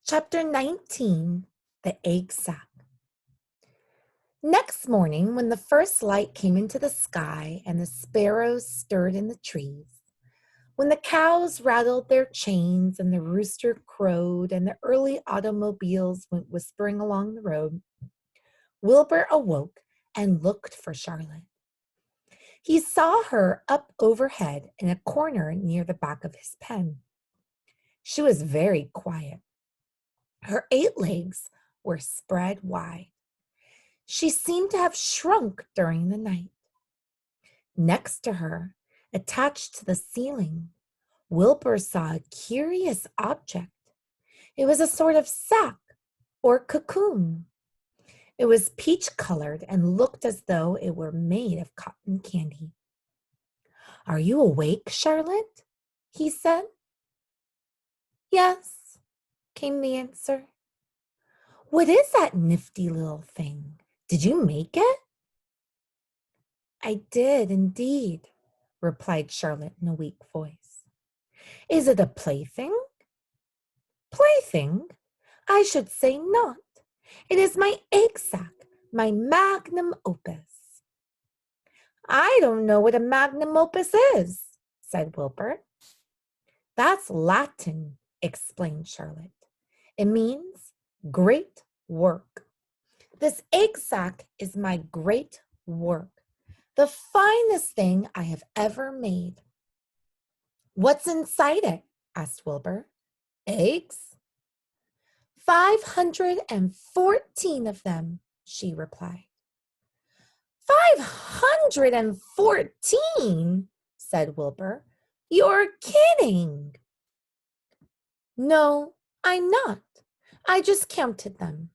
Chapter 19, The Egg Sack. Next morning, when the first light came into the sky and the sparrows stirred in the trees, when the cows rattled their chains and the rooster crowed and the early automobiles went whispering along the road, Wilbur awoke and looked for Charlotte. He saw her up overhead in a corner near the back of his pen. She was very quiet. Her 8 legs were spread wide. She seemed to have shrunk during the night. Next to her, attached to the ceiling, Wilbur saw a curious object. It was a sort of sack or cocoon. It was peach-colored and looked as though it were made of cotton candy. "Are you awake, Charlotte?" he said. "Yes," came the answer. "What is that nifty little thing? Did you make it?" "I did indeed," replied Charlotte in a weak voice. "Is it a plaything?" "Plaything? I should say not. It is my egg sack, my magnum opus." "I don't know what a magnum opus is," said Wilbur. "That's Latin," explained Charlotte. "It means great work. This egg sack is my great work, the finest thing I have ever made." "What's inside it?" asked Wilbur. "Eggs?" 514 of them," she replied. 514, said Wilbur. "You're kidding." "No, I'm not. I just counted them.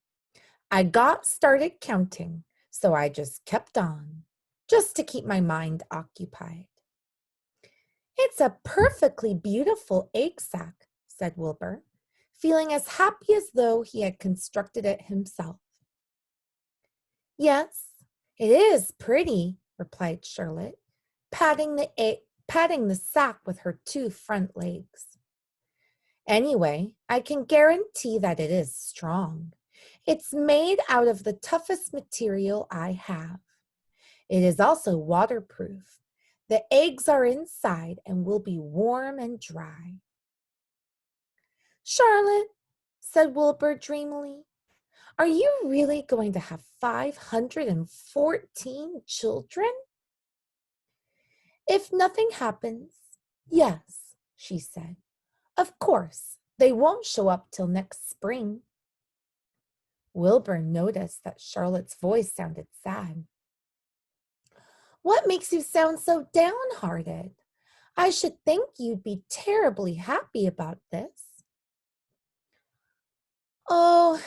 I got started counting, so I just kept on, just to keep my mind occupied." "It's a perfectly beautiful egg sack," said Wilbur, feeling as happy as though he had constructed it himself. "Yes, it is pretty," replied Charlotte, patting the sack with her 2 front legs. "Anyway, I can guarantee that it is strong. It's made out of the toughest material I have. It is also waterproof. The eggs are inside and will be warm and dry." "Charlotte," said Wilbur dreamily, "are you really going to have 514 children?" "If nothing happens, yes," she said. "Of course, they won't show up till next spring." Wilbur noticed that Charlotte's voice sounded sad. "What makes you sound so downhearted? I should think you'd be terribly happy about this." "Oh,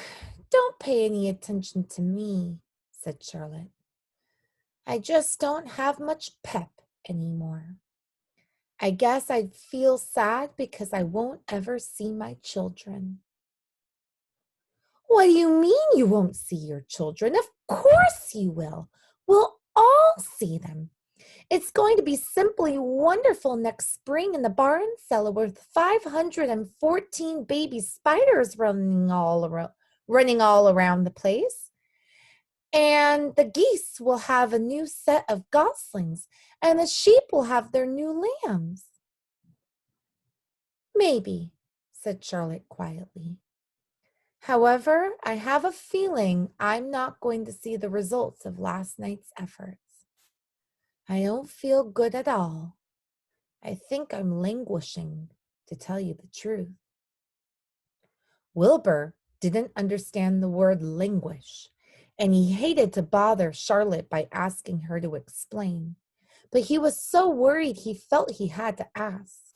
don't pay any attention to me," said Charlotte. "I just don't have much pep anymore. I guess I'd feel sad because I won't ever see my children." "What do you mean you won't see your children? Of course you will. We'll all see them. It's going to be simply wonderful next spring in the barn cellar with 514 baby spiders running all around the place. And the geese will have a new set of goslings, and the sheep will have their new lambs." "Maybe," said Charlotte quietly. "However, I have a feeling I'm not going to see the results of last night's efforts. I don't feel good at all. I think I'm languishing, to tell you the truth." Wilbur didn't understand the word languish, and he hated to bother Charlotte by asking her to explain, but he was so worried he felt he had to ask.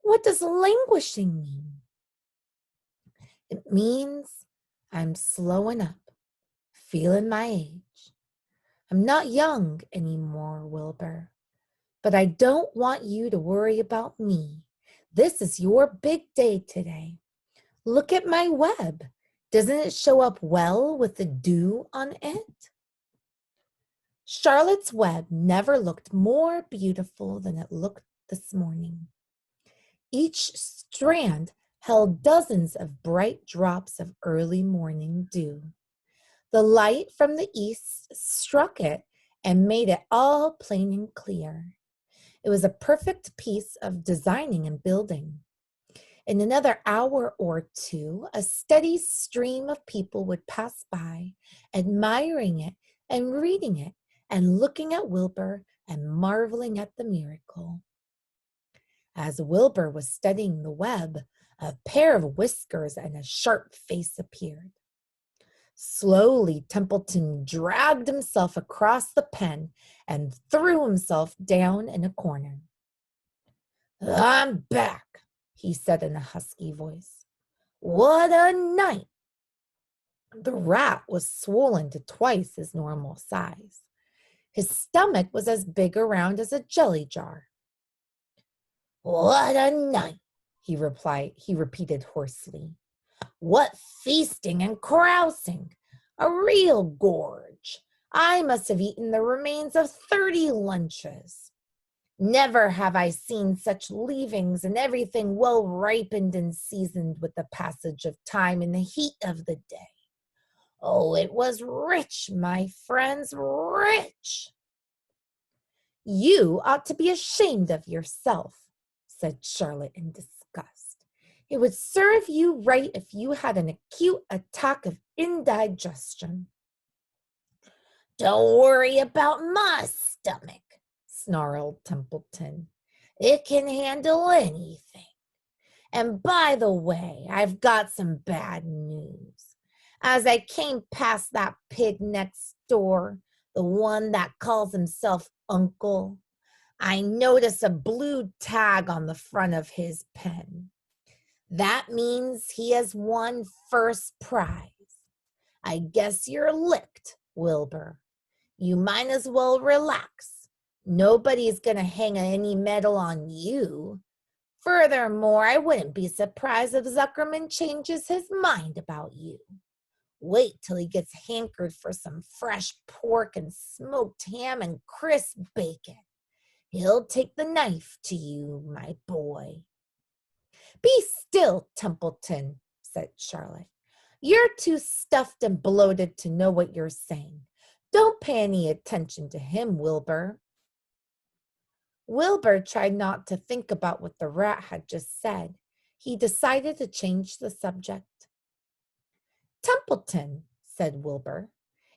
"What does languishing mean?" "It means I'm slowing up, feeling my age. I'm not young anymore, Wilbur, but I don't want you to worry about me. This is your big day today. Look at my web. Doesn't it show up well with the dew on it?" Charlotte's web never looked more beautiful than it looked this morning. Each strand held dozens of bright drops of early morning dew. The light from the east struck it and made it all plain and clear. It was a perfect piece of designing and building. In another hour or two, a steady stream of people would pass by, admiring it and reading it and looking at Wilbur and marveling at the miracle. As Wilbur was studying the web, a pair of whiskers and a sharp face appeared. Slowly, Templeton dragged himself across the pen and threw himself down in a corner. "I'm back," he said in a husky voice. "What a night!" The rat was swollen to twice his normal size. His stomach was as big around as a jelly jar. "What a night," he repeated hoarsely. "What feasting and carousing! A real gorge. I must have eaten the remains of 30 lunches. Never have I seen such leavings, and everything well ripened and seasoned with the passage of time in the heat of the day. Oh, it was rich, my friends, rich." "You ought to be ashamed of yourself," said Charlotte in disgust. "It would serve you right if you had an acute attack of indigestion." "Don't worry about my stomach," snarled Templeton. "It can handle anything. And by the way, I've got some bad news. As I came past that pig next door, the one that calls himself Uncle, I noticed a blue tag on the front of his pen. That means he has won first prize. I guess you're licked, Wilbur. You might as well relax. Nobody's going to hang any medal on you. Furthermore, I wouldn't be surprised if Zuckerman changes his mind about you. Wait till he gets hankered for some fresh pork and smoked ham and crisp bacon. He'll take the knife to you, my boy." "Be still, Templeton," said Charlotte. "You're too stuffed and bloated to know what you're saying. Don't pay any attention to him, Wilbur." Wilbur tried not to think about what the rat had just said. He decided to change the subject. "Templeton," said Wilbur,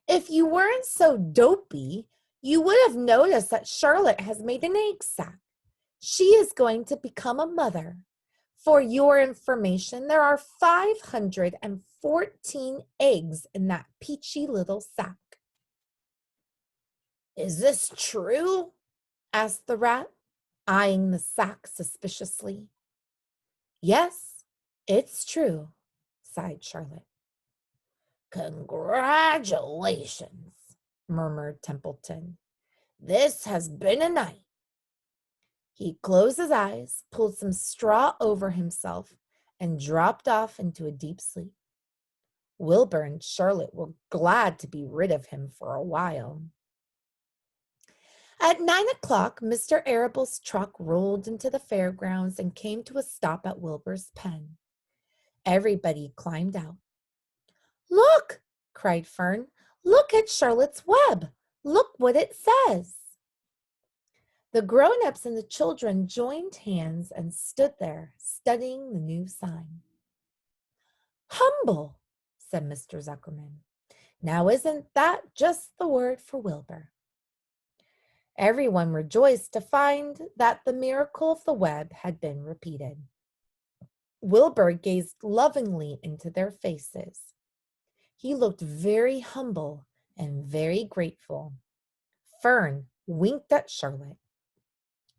"if you weren't so dopey, you would have noticed that Charlotte has made an egg sac. She is going to become a mother. For your information, there are 514 eggs in that peachy little sack." "Is this true?" asked the rat, eyeing the sack suspiciously. "Yes, it's true," sighed Charlotte. "Congratulations," murmured Templeton. "This has been a night." He closed his eyes, pulled some straw over himself, and dropped off into a deep sleep. Wilbur and Charlotte were glad to be rid of him for a while. At 9 o'clock, Mr. Arable's truck rolled into the fairgrounds and came to a stop at Wilbur's pen. Everybody climbed out. "Look!" cried Fern. "Look at Charlotte's web. Look what it says." The grown-ups and the children joined hands and stood there, studying the new sign. "Humble," said Mr. Zuckerman. "Now isn't that just the word for Wilbur?" Everyone rejoiced to find that the miracle of the web had been repeated. Wilbur gazed lovingly into their faces. He looked very humble and very grateful. Fern winked at Charlotte.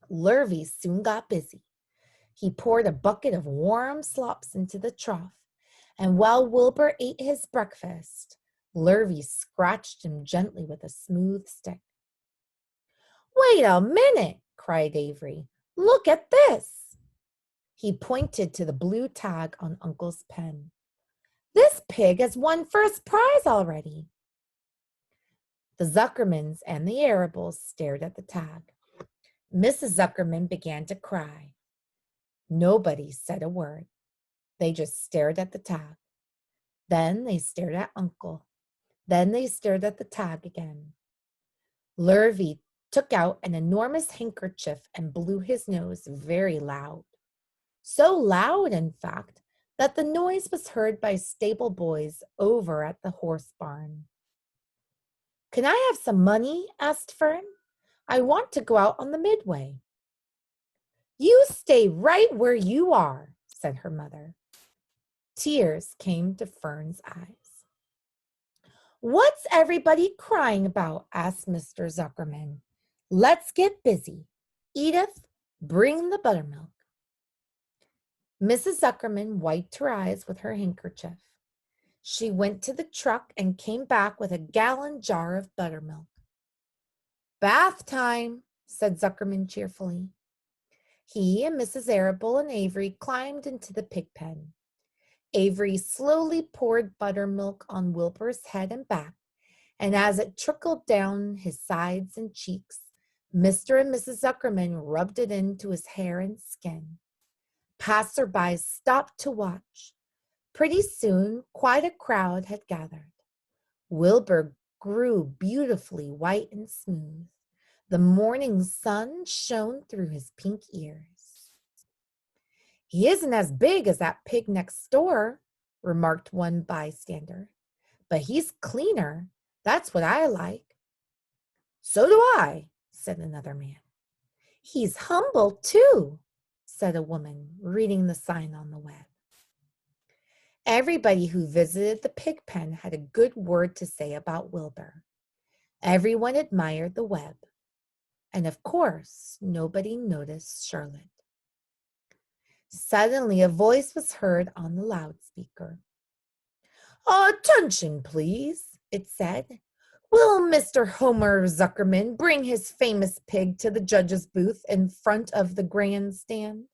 Lurvy soon got busy. He poured a bucket of warm slops into the trough, and while Wilbur ate his breakfast, Lurvy scratched him gently with a smooth stick. "Wait a minute," cried Avery. "Look at this." He pointed to the blue tag on Uncle's pen. "This pig has won first prize already." The Zuckermans and the Arables stared at the tag. Mrs. Zuckerman began to cry. Nobody said a word. They just stared at the tag. Then they stared at Uncle. Then they stared at the tag again. Lurvy took out an enormous handkerchief and blew his nose very loud. So loud, in fact, that the noise was heard by stable boys over at the horse barn. Can I have some money? Asked Fern. I want to go out on the midway. You stay right where you are, said her mother. Tears came to Fern's eyes. What's everybody crying about? Asked Mr. Zuckerman. Let's get busy. Edith, bring the buttermilk. Mrs. Zuckerman wiped her eyes with her handkerchief. She went to the truck and came back with a gallon jar of buttermilk. Bath time, said Zuckerman cheerfully. He and Mrs. Arable and Avery climbed into the pig pen. Avery slowly poured buttermilk on Wilbur's head and back, and as it trickled down his sides and cheeks, Mr. and Mrs. Zuckerman rubbed it into his hair and skin. Passersby stopped to watch. Pretty soon, quite a crowd had gathered. Wilbur grew beautifully white and smooth. The morning sun shone through his pink ears. He isn't as big as that pig next door, remarked one bystander, but he's cleaner. That's what I like. So do I, said another man. He's humble, too, said a woman, reading the sign on the web. Everybody who visited the pig pen had a good word to say about Wilbur. Everyone admired the web. And of course, nobody noticed Charlotte. Suddenly, a voice was heard on the loudspeaker. Attention, please, it said. Will Mr. Homer Zuckerman bring his famous pig to the judge's booth in front of the grandstand?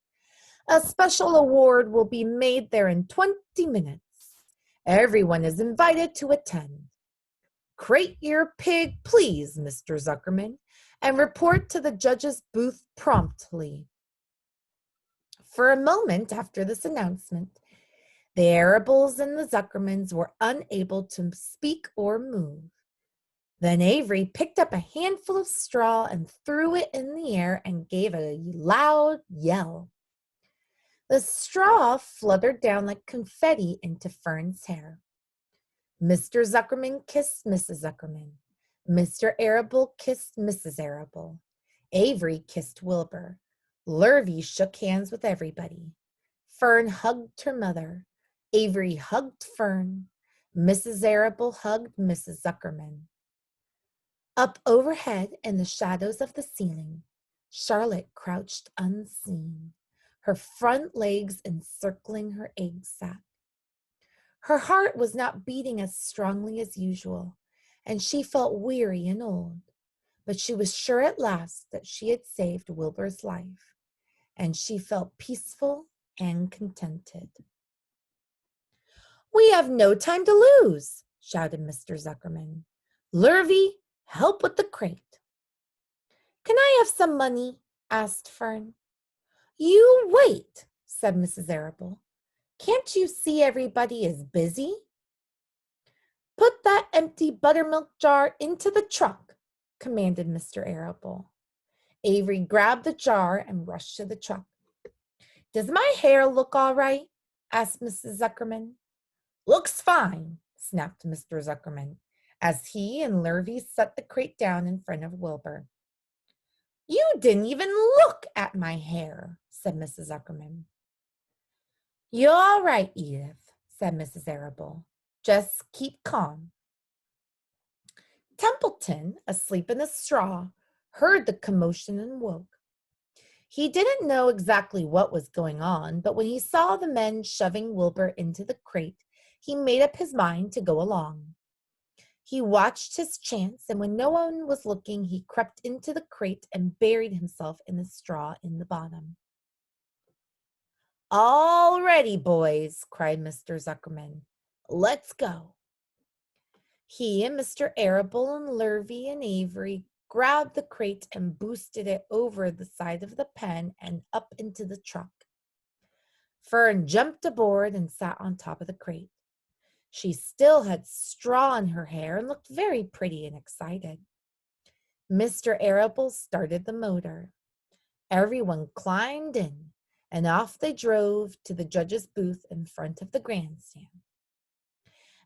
A special award will be made there in 20 minutes. Everyone is invited to attend. Crate your pig, please, Mr. Zuckerman, and report to the judge's booth promptly. For a moment after this announcement, the Arables and the Zuckermans were unable to speak or move. Then Avery picked up a handful of straw and threw it in the air and gave a loud yell. The straw fluttered down like confetti into Fern's hair. Mr. Zuckerman kissed Mrs. Zuckerman. Mr. Arable kissed Mrs. Arable. Avery kissed Wilbur. Lurvy shook hands with everybody. Fern hugged her mother. Avery hugged Fern. Mrs. Arable hugged Mrs. Zuckerman. Up overhead in the shadows of the ceiling, Charlotte crouched unseen, her front legs encircling her egg sac. Her heart was not beating as strongly as usual, and she felt weary and old, but she was sure at last that she had saved Wilbur's life, and she felt peaceful and contented. We have no time to lose, shouted Mr. Zuckerman. Lurvy, help with the crate. Can I have some money? Asked Fern. You wait, said Mrs. Arable. Can't you see everybody is busy? Put that empty buttermilk jar into the truck, commanded Mr. Arable. Avery grabbed the jar and rushed to the truck. Does my hair look all right? Asked Mrs. Zuckerman. Looks fine, snapped Mr. Zuckerman, as he and Lurvy set the crate down in front of Wilbur. You didn't even look at my hair, said Mrs. Zuckerman. You're all right, Edith, said Mrs. Arable. Just keep calm. Templeton, asleep in the straw, heard the commotion and woke. He didn't know exactly what was going on, but when he saw the men shoving Wilbur into the crate, he made up his mind to go along. He watched his chance, and when no one was looking, he crept into the crate and buried himself in the straw in the bottom. All ready, boys, cried Mr. Zuckerman. Let's go. He and Mr. Arable and Lurvy and Avery grabbed the crate and boosted it over the side of the pen and up into the truck. Fern jumped aboard and sat on top of the crate. She still had straw in her hair and looked very pretty and excited. Mr. Arable started the motor. Everyone climbed in, and off they drove to the judge's booth in front of the grandstand.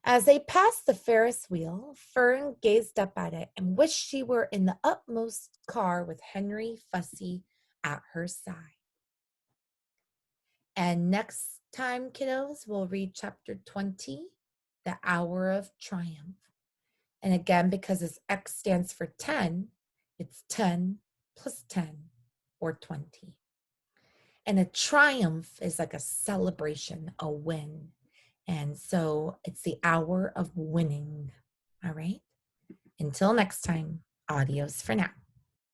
As they passed the Ferris wheel, Fern gazed up at it and wished she were in the upmost car with Henry Fussy at her side. And next time, kiddos, we'll read chapter 20, The Hour of Triumph. And again, because this X stands for 10, it's 10 plus 10, or 20. And a triumph is like a celebration, a win. And so it's the hour of winning. All right. Until next time, adios for now.